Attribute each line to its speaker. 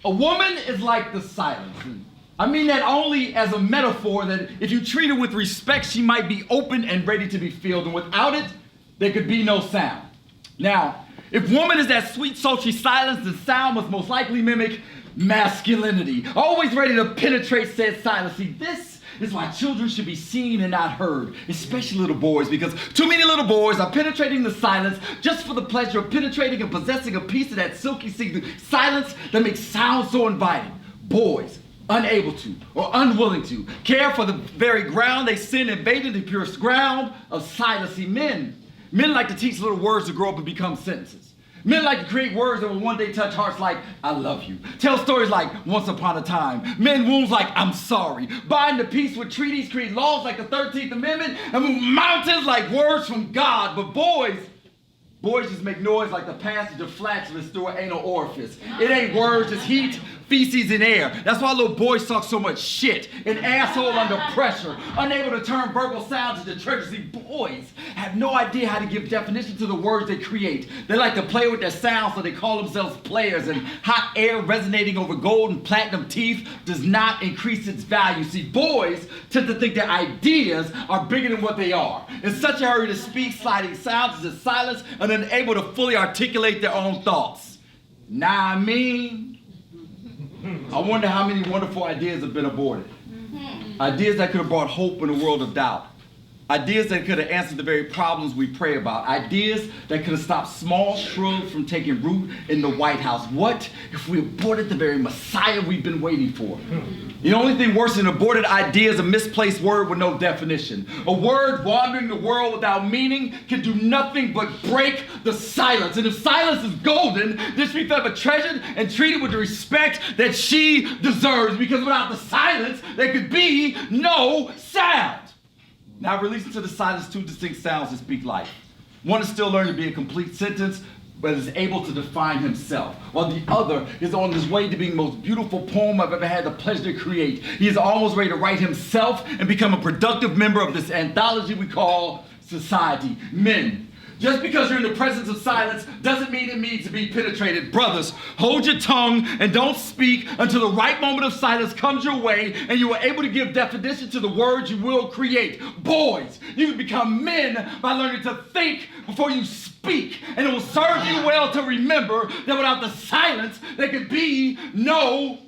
Speaker 1: A woman is like the silence. I mean that only as a metaphor that if you treat her with respect, she might be open and ready to be filled, and without it, there could be no sound. Now, if woman is that sweet, sultry silence, then sound must most likely mimic masculinity, always ready to penetrate said silence. See, this is why children should be seen and not heard, especially little boys, because too many little boys are penetrating the silence just for the pleasure of penetrating and possessing a piece of that silky silence that makes sound so inviting. Boys, unable to or unwilling to care for the very ground they sin, invading the purest ground of silencing men. Men like to teach little words to grow up and become sentences. Men like to create words that will one day touch hearts like, I love you. Tell stories like, once upon a time. Mend wounds like, I'm sorry. Bind the peace with treaties, create laws like the 13th Amendment, and move mountains like words from God. But boys just make noise like the passage of flatulence through an anal orifice. It ain't words, it's heat, feces, and air. That's why little boys talk so much shit. An asshole under pressure, unable to turn verbal sounds into treasures. See, boys have no idea how to give definition to the words they create. They like to play with their sounds, so they call themselves players, and hot air resonating over gold and platinum teeth does not increase its value. See, boys tend to think their ideas are bigger than what they are. In such a hurry to speak, sliding sounds into silence, and unable to fully articulate their own thoughts. I wonder how many wonderful ideas have been aborted. Ideas that could have brought hope in a world of doubt. Ideas that could have answered the very problems we pray about. Ideas that could have stopped small shrubs from taking root in the White House. What if we aborted the very Messiah we've been waiting for? The only thing worse than aborted idea is a misplaced word with no definition. A word wandering the world without meaning can do nothing but break the silence. And if silence is golden, then she be forever treasured and treated with the respect that she deserves. Because without the silence, there could be no sound. Now, releasing to the silence two distinct sounds that speak life. One is still learning to be a complete sentence, but is able to define himself, while the other is on his way to being the most beautiful poem I've ever had the pleasure to create. He is almost ready to write himself and become a productive member of this anthology we call society. Men, just because you're in the presence of silence doesn't mean it needs to be penetrated. Brothers, hold your tongue and don't speak until the right moment of silence comes your way and you are able to give definition to the words you will create. Boys, you can become men by learning to think before you speak, and it will serve you well to remember that without the silence, there could be no